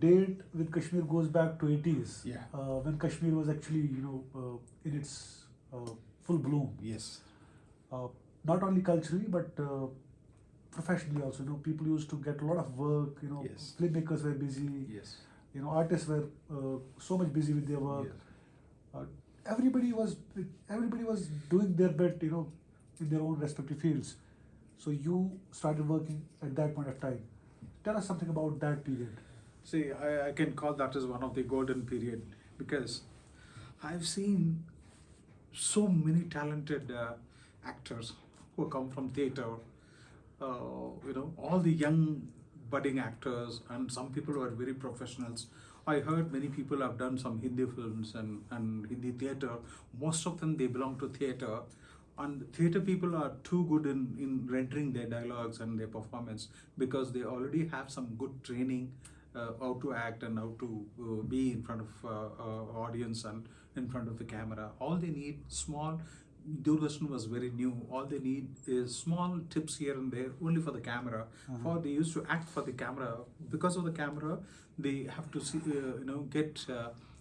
date with Kashmir goes back to 80s. Yeah. When Kashmir was actually, in its full bloom. Yes. Uh, Not only culturally, but professionally also. People used to get a lot of work. Yes. Filmmakers were busy. Yes. Artists were so much busy with their work. Yes. Uh, everybody was doing their bit, in their own respective fields. So you started working at that point of time. Tell us something about that period. See, I can call that as one of the golden period because I've seen so many talented actors who come from theatre. All the young budding actors and some people who are very professionals. I heard many people have done some Hindi films and Hindi theatre. Most of them, they belong to theatre. And theatre people are too good in rendering their dialogues and their performance because they already have some good training how to act and how to be in front of audience and in front of the camera. All they need small. Doordarshan was very new. All they need is small tips here and there, only for the camera. For they used to act for the camera. Because of the camera, they have to see, get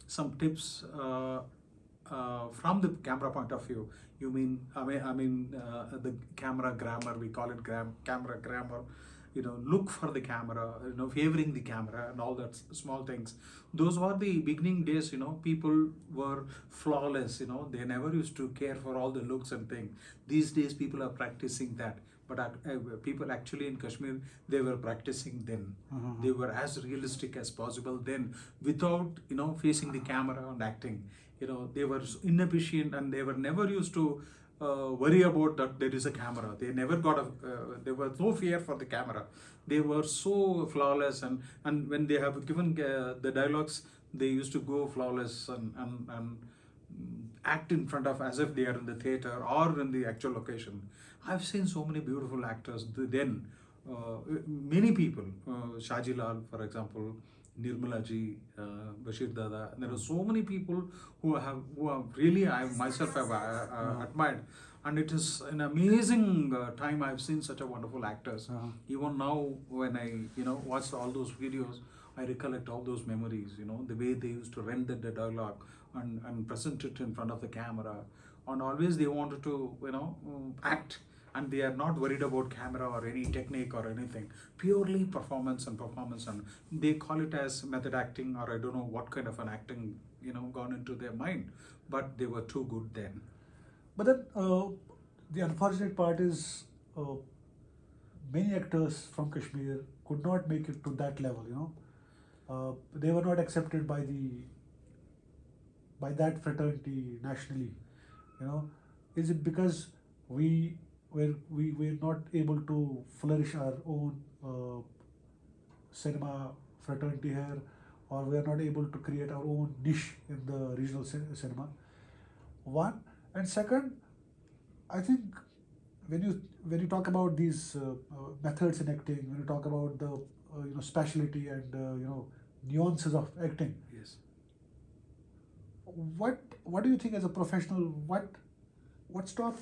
some tips from the camera point of view. The camera grammar. We call it camera grammar. Look for the camera, favoring the camera and all that small things. Those were the beginning days, people were flawless, they never used to care for all the looks and things. These days people are practicing that. But people actually in Kashmir, they were practicing then. They were as realistic as possible then without, facing the camera and acting. They were inefficient and they were never used to worry about that there is a camera. They never got there was no fear for the camera. They were so flawless and when they have given the dialogues, they used to go flawless and act in front of as if they are in the theatre or in the actual location. I've seen so many beautiful actors then. Many people, Shaji Lal, for example, Nirmala ji, Bashir Dada. And there are so many people who have really I myself have admired, and it is an amazing time I've seen such a wonderful actors. Even now, when I watch all those videos, I recollect all those memories. The way they used to render the dialogue and present it in front of the camera, and always they wanted to act. And they are not worried about camera or any technique or anything. Purely performance and they call it as method acting, or I don't know what kind of an acting gone into their mind. But they were too good then. But then the unfortunate part is many actors from Kashmir could not make it to that level. They were not accepted by that fraternity nationally. Is it because we were not able to flourish our own cinema fraternity here, or we are not able to create our own niche in the regional cinema? One, and second, I think when you talk about these methods in acting, when you talk about the specialty and nuances of acting, Yes. What do you think as a professional? What stopped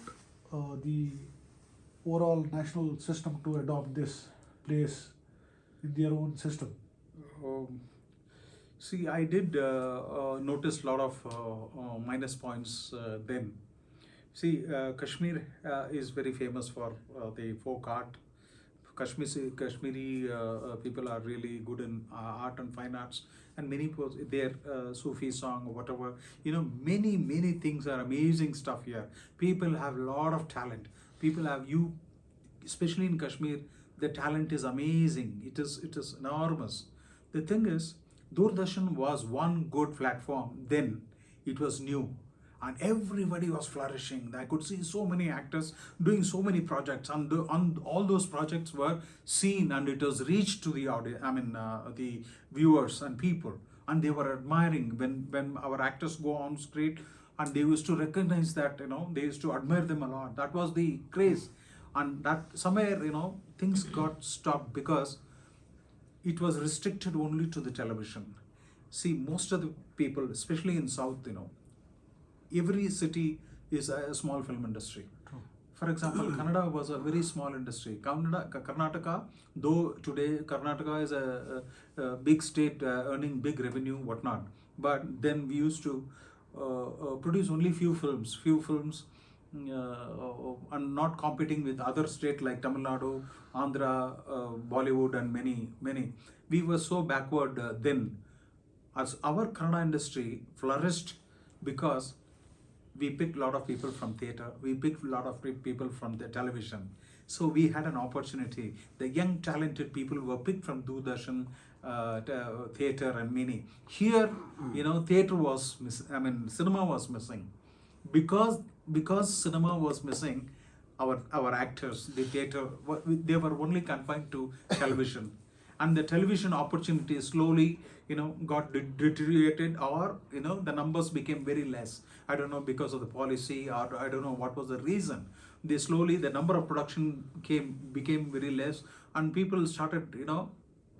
the overall national system to adopt this place in their own system? See, I did notice a lot of minus points then. See, Kashmir is very famous for the folk art. Kashmiri people are really good in art and fine arts, and many their Sufi song or whatever. Many things are amazing stuff here. People have a lot of talent. People have especially in Kashmir, the talent is amazing. It is enormous. The thing is, Doordarshan was one good platform then. It was new. And everybody was flourishing. I could see so many actors doing so many projects, and all those projects were seen, and it was reached to the audience. The viewers and people, and they were admiring when our actors go on screen, and they used to recognize that they used to admire them a lot. That was the craze, and that somewhere things got stopped because it was restricted only to the television. See, most of the people, especially in South, every city is a small film industry. True. For example, Kannada was a very small industry. Karnataka, though today Karnataka is a big state earning big revenue, whatnot. But then we used to produce only few films, and not competing with other states like Tamil Nadu, Andhra, Bollywood, and many. We were so backward then. As our Kannada industry flourished because we picked a lot of people from theatre, we picked a lot of people from the television. So we had an opportunity. The young talented people were picked from Doordarshan, theatre, and many. Here, theatre was cinema was missing. Because cinema was missing, our actors, the theatre, they were only confined to television. And the television opportunity slowly got deteriorated, or the numbers became very less. I don't know, because of the policy, or I don't know what was the reason. The number of production became very less, and people started,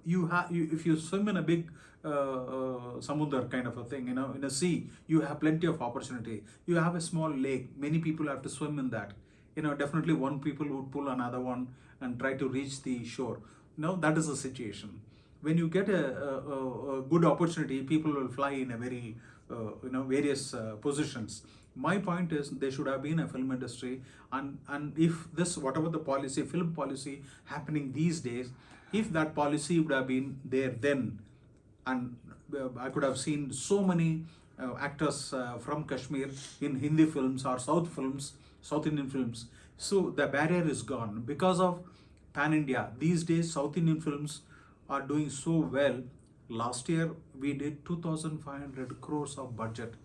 if you swim in a big samudra kind of a thing, in a sea, you have plenty of opportunity. You have a small lake, many people have to swim in that. Definitely one people would pull another one and try to reach the shore. That is the situation. When you get a good opportunity, people will fly in a very various positions. My point is, there should have been a film industry, and if this, whatever the policy, film policy happening these days, if that policy would have been there then, and I could have seen so many actors from Kashmir in Hindi films or South Indian films. So the barrier is gone because of Pan India. These days, South Indian films are doing so well. Last year, we did 2,500 crores of budget.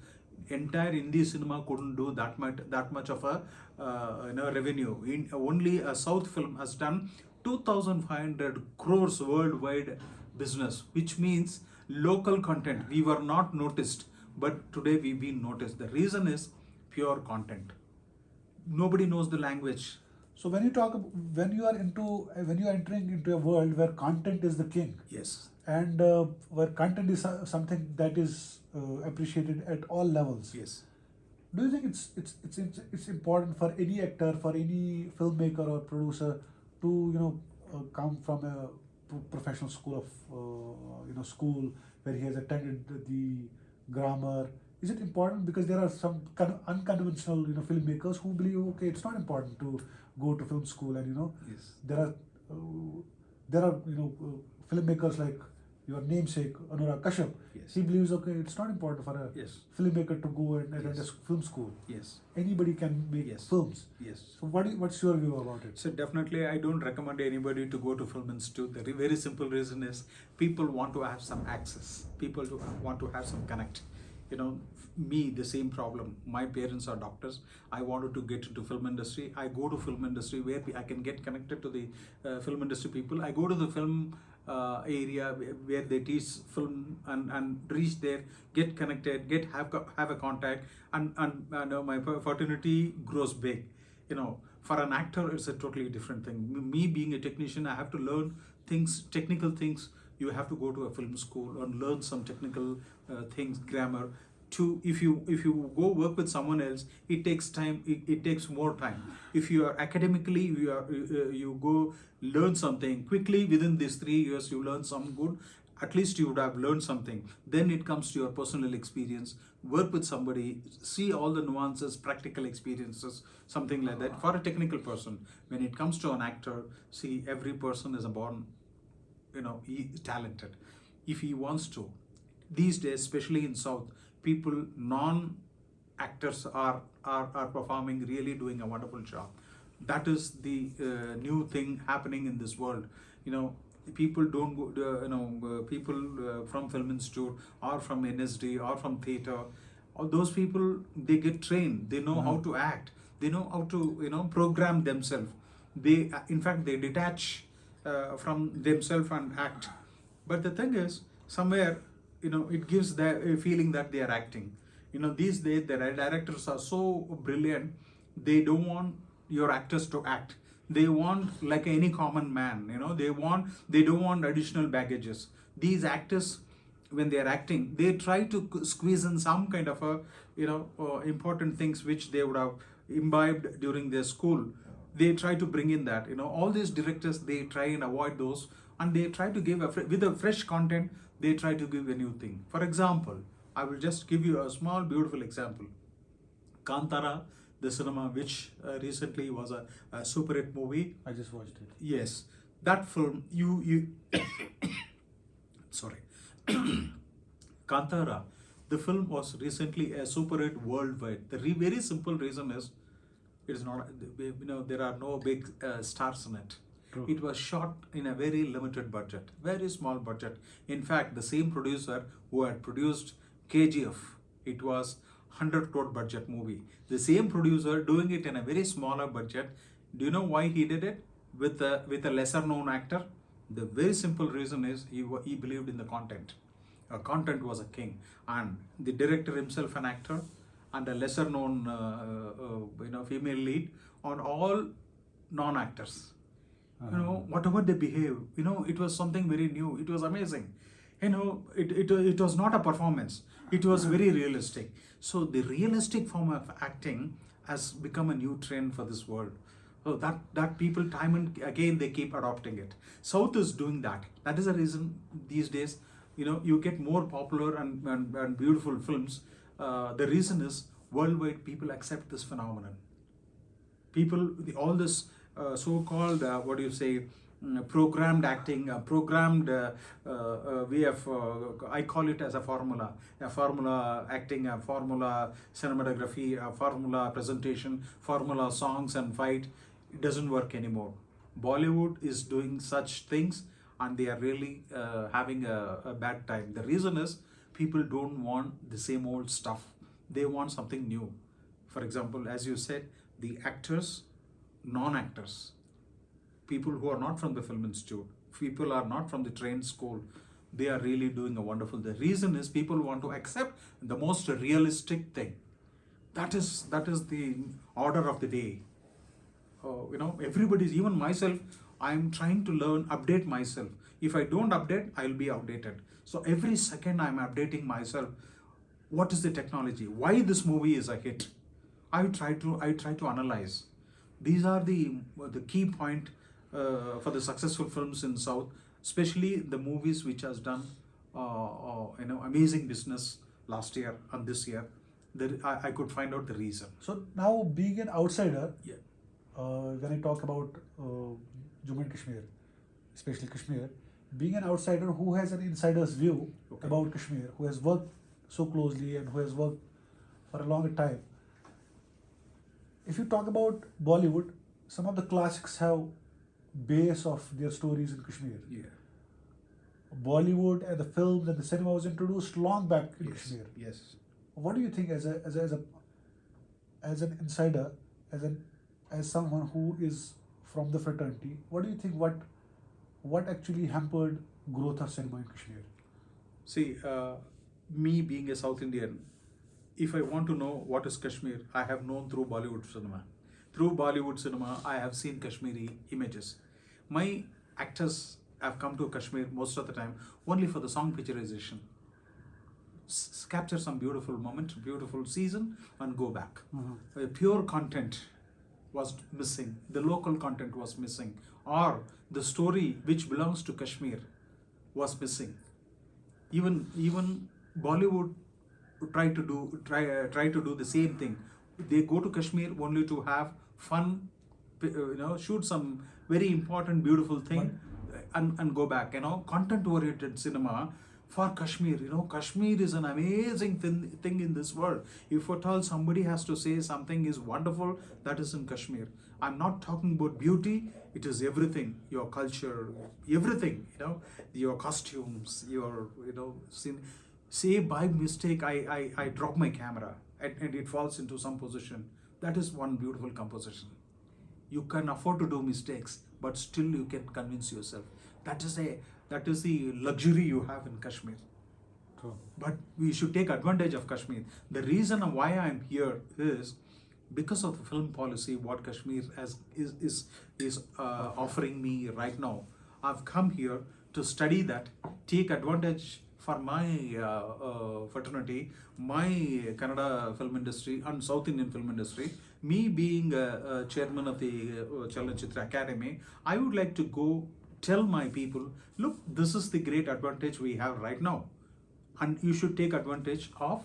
Entire Hindi cinema couldn't do that much of a revenue. Only a South film has done 2,500 crores worldwide business, which means local content. We were not noticed, but today we've been noticed. The reason is pure content. Nobody knows the language. So when you are entering into a world where content is the king, Yes. and where content is something that is appreciated at all levels. Yes. Do you think it's important for any actor, for any filmmaker or producer to come from a professional school of school where he has attended the grammar? Is it important? Because there are some kind of unconventional filmmakers who believe, okay, it's not important to go to film school, and Yes. there are filmmakers like your namesake Ashok Kashyap. Yes. He believes, okay, it's not important for a Yes. filmmaker to go and attend Yes. a film school. Yes. Anybody can make Yes. films. Yes. So what's your view about it? So definitely, I don't recommend anybody to go to film institute. The very simple reason is people want to have some access. People want to have some connect. Me, the same problem. My parents are doctors. I wanted to get into film industry. I go to film industry where I can get connected to the film industry people. I go to the film area where they teach film and reach there, get connected, have a contact, and my fraternity grows big. For an actor, it's a totally different thing. Me being a technician, I have to learn technical things. You have to go to a film school and learn some technical things, grammar. If you go work with someone else, it takes time. It takes more time. If you are academically, you go learn something quickly. Within these 3 years, you learn some good. At least you would have learned something. Then it comes to your personal experience. Work with somebody, see all the nuances, practical experiences, something like that. For a technical person, when it comes to an actor, see, every person is born, he is talented. If he wants to, these days, especially in South, people, non-actors are performing, really doing a wonderful job. That is the new thing happening in this world. People don't go, people from Film Institute or from NSD or from theatre, all those people, they get trained. They know how to act. They know how to, program themselves. They, in fact, they detach from themselves and act. But the thing is, somewhere, it gives the feeling that they are acting. These days, the directors are so brilliant, they don't want your actors to act. They want like any common man, they don't want additional baggages. These actors, when they are acting, they try to squeeze in some kind of a, important things which they would have imbibed during their school. they try to bring in that, all these directors, they try and avoid those, and they try to give with a fresh content, they try to give a new thing. For example, I will just give you a small beautiful example. Kantara, the cinema, which recently was a super hit movie. I just watched it. Yes, that film, you sorry, Kantara, the film was recently a super hit worldwide. The very simple reason is, it is not, there are no big stars in it. True. It was shot in a very limited budget, very small budget. In fact, the same producer who had produced KGF, it was 100 crore budget movie. The same producer doing it in a very smaller budget. Do you know why he did it with a lesser known actor? The very simple reason is he believed in the content. Content was a king, and the director himself an actor, and a lesser known female lead, on all non-actors. Whatever they behave, it was something very new. It was amazing. It was not a performance. It was very realistic. So the realistic form of acting has become a new trend for this world. So that people time and again they keep adopting it. South is doing that. That is the reason these days, you get more popular and beautiful films. The reason is worldwide people accept this phenomenon. People, all this so-called programmed acting, programmed way of, I call it as a formula acting, a formula cinematography, a formula presentation, formula songs and fight. It doesn't work anymore. Bollywood is doing such things, and they are really having a bad time. The reason is people don't want the same old stuff. They want something new. For example, as you said, the actors, non-actors, people who are not from the film institute, people are not from the trained school, they are really doing a wonderful. The reason is people want to accept the most realistic thing. That is the order of the day. Everybody's, even myself, I'm trying to learn, update myself. If I don't update, I'll be outdated. So every second I'm updating myself. What is the technology? Why this movie is a hit? I try to analyze. These are the key point for the successful films in South, especially the movies which has done amazing business last year and this year. I could find out the reason. So now, being an outsider, Yeah. When I talk about Jammu and Kashmir, especially Kashmir, being an outsider who has an insider's view Okay. about Kashmir, who has worked so closely and who has worked for a longer time. If you talk about Bollywood, some of the classics have base of their stories in Kashmir. Yeah. Bollywood and the films and the cinema was introduced long back in Yes. Kashmir. Yes. What do you think, as an insider, as someone who is from the fraternity, what do you think? What actually hampered growth of cinema in Kashmir? See, me being a South Indian, if I want to know what is Kashmir, I have known through Bollywood cinema. Through Bollywood cinema, I have seen Kashmiri images. My actors have come to Kashmir most of the time only for the song picturization. Capture some beautiful moment, beautiful season, and go back. Pure content was missing. The local content was missing, or the story which belongs to Kashmir was missing. Even Bollywood try to do the same thing. They go to Kashmir only to have fun, shoot some very important, beautiful thing, and go back. Content-oriented cinema for Kashmir. Kashmir is an amazing thing in this world. If at all somebody has to say something is wonderful, that is in Kashmir. I'm not talking about beauty. It is everything. Your culture, everything. Your costumes, your say by mistake I drop my camera and it falls into some position. That is one beautiful composition. You can afford to do mistakes, but still you can convince yourself. That is the luxury you have in Kashmir. True. But we should take advantage of Kashmir. The reason why I'm here is because of the film policy what Kashmir is offering me right now. I've come here to study that, take advantage for my fraternity, my Kannada film industry and South Indian film industry, me being a chairman of the Cinematographer Academy, I would like to go tell my people, look, this is the great advantage we have right now, and you should take advantage of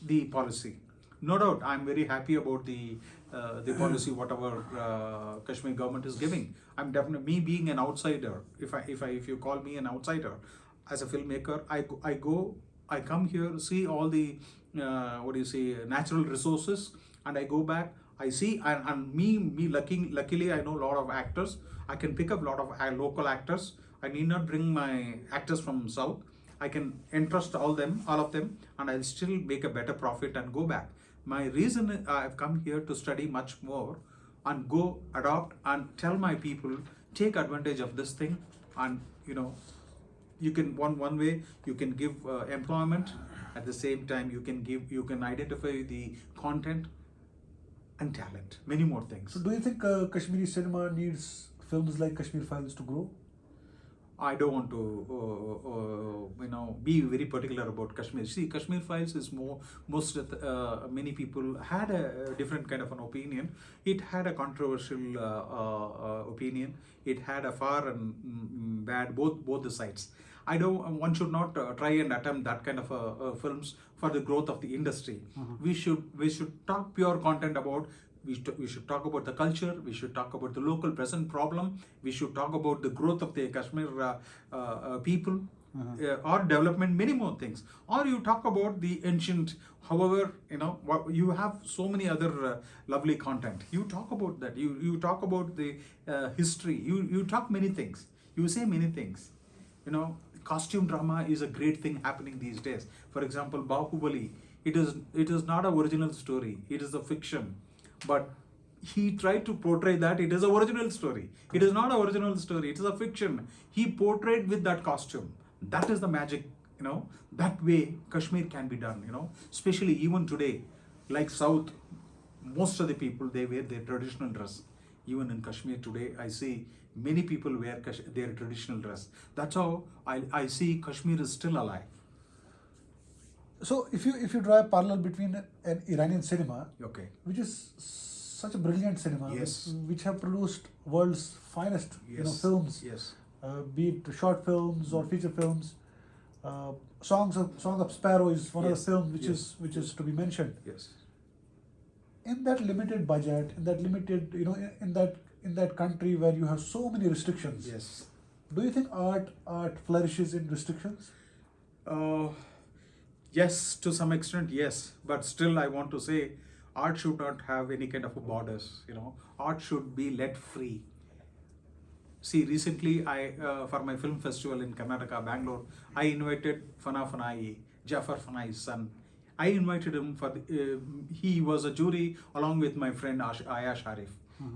the policy. No doubt, I'm very happy about the policy, whatever Kashmir government is giving. I'm definitely, me being an outsider. If you call me an outsider, as a filmmaker, I come here, see all the natural resources, and I go back. I see, and luckily, I know a lot of actors. I can pick up a lot of local actors. I need not bring my actors from South. I can entrust all of them, and I'll still make a better profit and go back. My reason I've come here to study much more and go adopt and tell my people, take advantage of this thing, and you can one way you can give employment, at the same time you can identify the content and talent, many more things. So do you think Kashmiri cinema needs films like Kashmir Files to grow? I don't want to, be very particular about Kashmir. See, Kashmir Files is many people had a different kind of an opinion. It had a controversial opinion. It had a far and bad, both the sides. One should not try and attempt that kind of films for the growth of the industry. We should talk pure content about. We should talk about the culture, we should talk about the local present problem, we should talk about the growth of the Kashmir people, or development, many more things. Or you talk about the ancient, however, you have so many other lovely content. You talk about that, you talk about the history, you talk many things, you say many things. Costume drama is a great thing happening these days. For example, Bahubali, it is not an original story, it is a fiction. But he tried to portray that it is an original story. It is not an original story, it is a fiction. He portrayed with that costume. That is the magic, that way Kashmir can be done, especially even today, like South, most of the people, they wear their traditional dress. Even in Kashmir today, I see many people wear their traditional dress. That's how I see Kashmir is still alive. So if you draw a parallel between an Iranian cinema, Okay. which is such a brilliant cinema, Yes. which have produced world's finest Yes. films, Yes. Be it short films or feature films. Song of Sparrow is one of Yes. the films Yes. which is to be mentioned. Yes. In that limited budget, in that limited, in that country where you have so many restrictions, Yes. do you think art flourishes in restrictions? Yes, to some extent, yes. But still, I want to say, art should not have any kind of borders. Art should be let free. See, recently, for my film festival in Karnataka, Bangalore, I invited Fana Fanai, Jafar Fanai's son. I invited him he was a jury along with my friend Aya Sharif.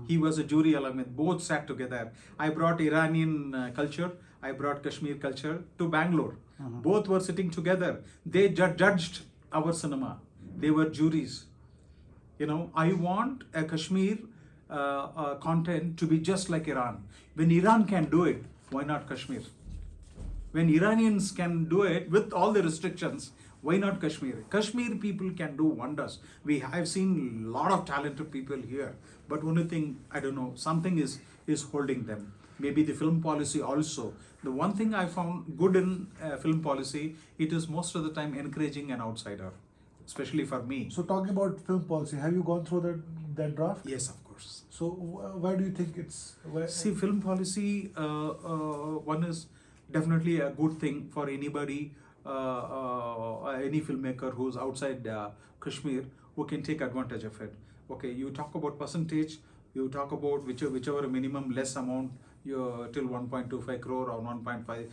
He was a jury along with, both sat together. I brought Iranian culture, I brought Kashmir culture to Bangalore. Both were sitting together. They judged our cinema. They were juries. I want a Kashmir content to be just like Iran. When Iran can do it, why not Kashmir? When Iranians can do it with all the restrictions, why not Kashmir? Kashmir people can do wonders. I've seen a lot of talented people here, but only thing, I don't know, something is holding them. Maybe the film policy also. The one thing I found good in film policy, it is most of the time encouraging an outsider, especially for me. So talking about film policy, have you gone through that draft? Yes, of course. So where do you think See, film policy, one is definitely a good thing for anybody, any filmmaker who's outside Kashmir, who can take advantage of it. Okay, you talk about percentage, you talk about whichever minimum less amount, till 1.25 crore or 1.50,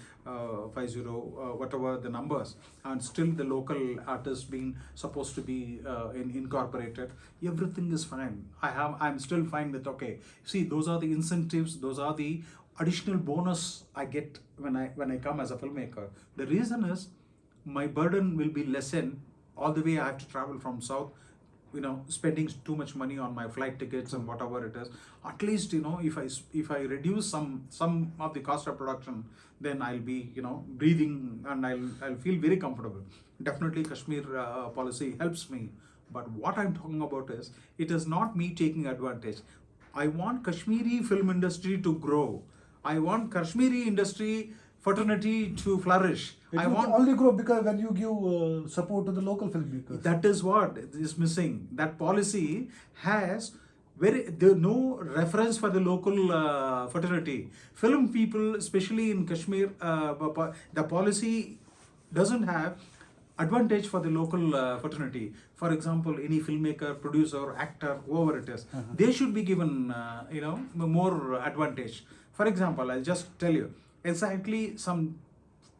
whatever the numbers, and still the local artist being supposed to be incorporated, everything is fine. I'm still fine with, okay, see, those are the incentives, those are the additional bonus I get when I come as a filmmaker. The reason is my burden will be lessened. All the way I have to travel from south, spending too much money on my flight tickets and whatever it is. At least, if I reduce some of the cost of production, then I'll be breathing, and I'll feel very comfortable. Definitely Kashmir policy helps me. But what I'm talking about is, it is not me taking advantage. I want Kashmiri film industry to grow. I want Kashmiri industry fraternity to flourish. It I will want only grow because when you give support to the local filmmakers. that is what is missing. That policy has no reference for the local fraternity. Film people, especially in Kashmir, the policy doesn't have advantage for the local fraternity. For example, any filmmaker, producer, actor, whoever it is, they should be given more advantage. For example, I'll just tell you, exactly some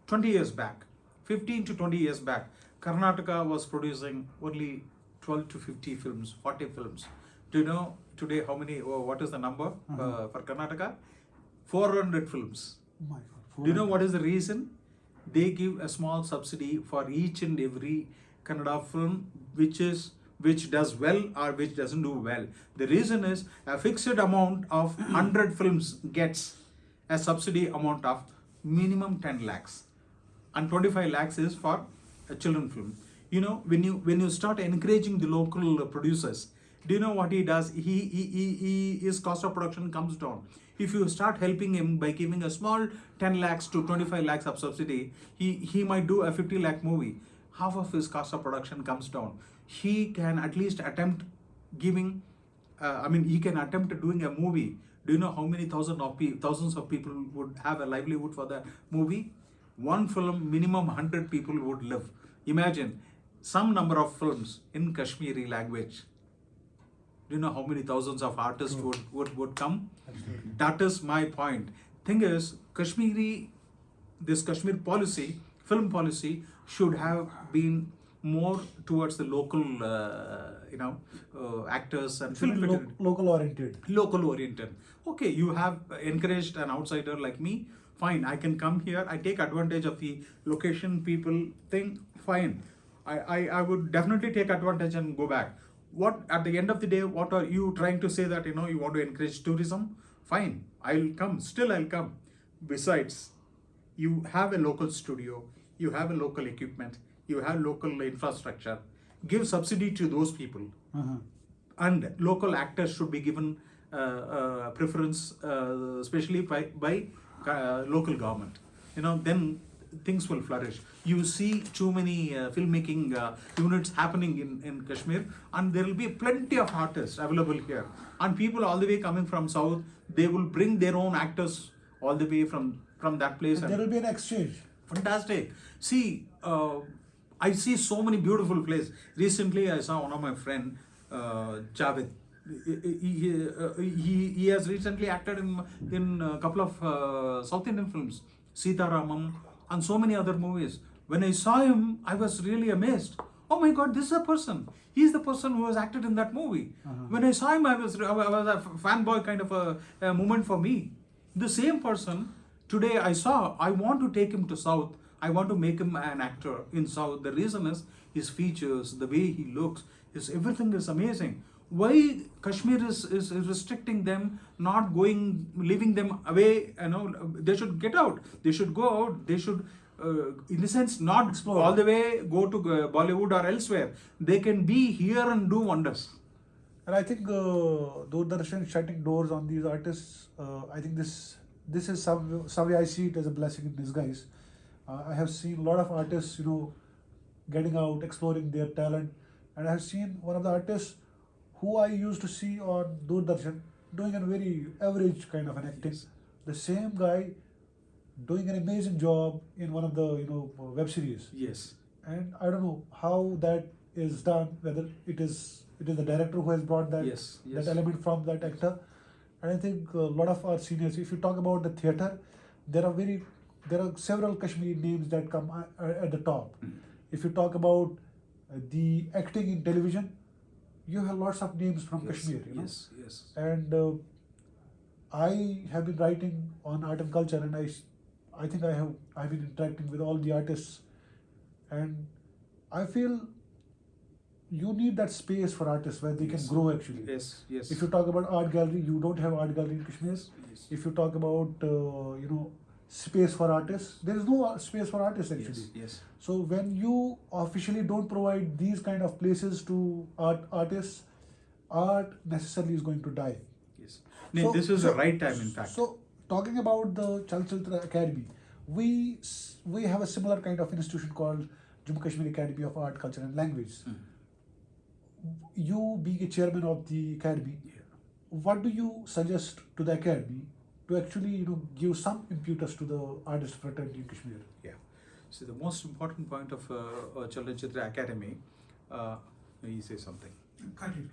20 years back, 15 to 20 years back, Karnataka was producing only 12 to 50 films, 40 films. Do you know today what is the number for Karnataka? 400 films. Oh my God, Do you know what is the reason? They give a small subsidy for each and every Kannada film which does well or which doesn't do well. The reason is, a fixed amount of 100 films gets a subsidy amount of minimum 10 lakhs, and 25 lakhs is for a children film. When you start encouraging the local producers, do you know what he does? His cost of production comes down. If you start helping him by giving a small 10 lakhs to 25 lakhs of subsidy, he might do a 50 lakh movie. Half of his cost of production comes down. He can at least attempt giving, he can attempt doing a movie. Do you know how many thousands of people would have a livelihood for the movie? One film, minimum 100 people would live. Imagine some number of films in Kashmiri language. Do you know how many thousands of artists would come? Absolutely. That is my point. Thing is, this Kashmir policy, film policy, should have been more towards the local, actors and film Local oriented. Local oriented. Okay, you have encouraged an outsider like me. Fine, I can come here. I take advantage of the location, people thing. Fine, I would definitely take advantage and go back. What at the end of the day, what are you trying to say, that you want to encourage tourism? Fine, I'll come. Still, I'll come. Besides, you have a local studio, you have a local equipment, you have local infrastructure. Give subsidy to those people, and local actors should be given preference, especially by local government. Then things will flourish. You see too many filmmaking units happening in Kashmir, and there will be plenty of artists available here. And people all the way coming from south, they will bring their own actors all the way from that place. And there will be an exchange. Fantastic. See, I see so many beautiful places. Recently, I saw one of my friend, Javed. He has recently acted in a couple of South Indian films, Sita Ramam, and so many other movies. When I saw him, I was really amazed. Oh my God, this is a person. He's the person who has acted in that movie. When I saw him, I was a fanboy kind of a moment for me. The same person, today I want to take him to South. I want to make him an actor in South. The reason is his features, the way he looks, everything is amazing. Why Kashmir is restricting them, not going, leaving them away? They should get out. They should go out. They should, in a sense, not explore all the way, go to Bollywood or elsewhere. They can be here and do wonders. And I think Doordarshan shutting doors on these artists, I think this is some way I see it as a blessing in disguise. I have seen a lot of artists, getting out, exploring their talent. And I have seen one of the artists who I used to see on Doordarshan doing a very average kind of an acting. Yes. The same guy doing an amazing job in one of the web series. Yes. And I don't know how that is done, whether it is the director who has brought that Yes. that element from that actor. And I think a lot of our seniors, if you talk about the theatre, there are several Kashmiri names that come at the top. If you talk about the acting in television, you have lots of names from Kashmir. Yes. Yes. And I have been writing on art and culture, and I think I've been interacting with all the artists, and I feel you need that space for artists where they can Yes. grow actually. Yes, yes. If you talk about art gallery, you don't have art gallery in Kashmir. Yes. If you talk about space for artists, there is no space for artists actually. Yes, yes. So when you officially don't provide these kind of places to artists, art necessarily is going to die. Yes. No, this is the right time, in fact. So talking about the Chalachitra Academy, we have a similar kind of institution called Jammu Kashmir Academy of Art, Culture and Language. You being a chairman of the academy, what do you suggest to the academy to actually give some impetus to the artist fraternity in Kashmir? Yeah. So the most important point of Chalachitra Academy, you say something. Cut it.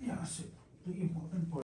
Yeah, see, the important point.